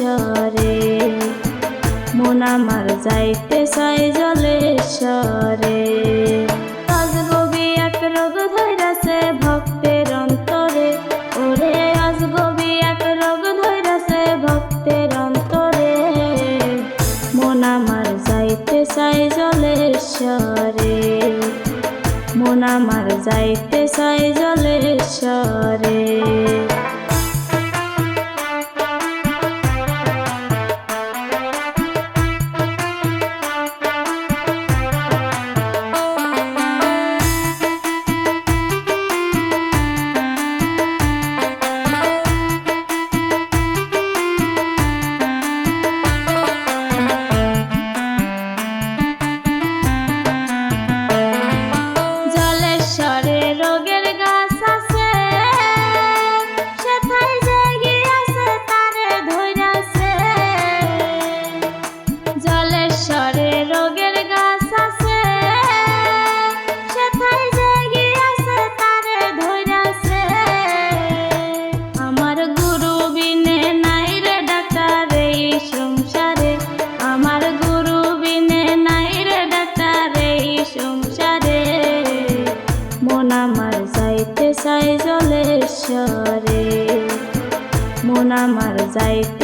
জলেশ্বরে, মন আমার যাইতে চাই জলেশ্বরে। আজগবি এক রোগ ধইরাছে ভক্তের অন্তরে, ওরে আজগবি এক রোগ ধইরাছে ভক্তের অন্তরে, মন আমার যাইতে চাই জলেশ্বরে, মন আমার যাইতে চাই জলেশ্বরে। চাই জলেশ্বরে, মন আমার যাইতে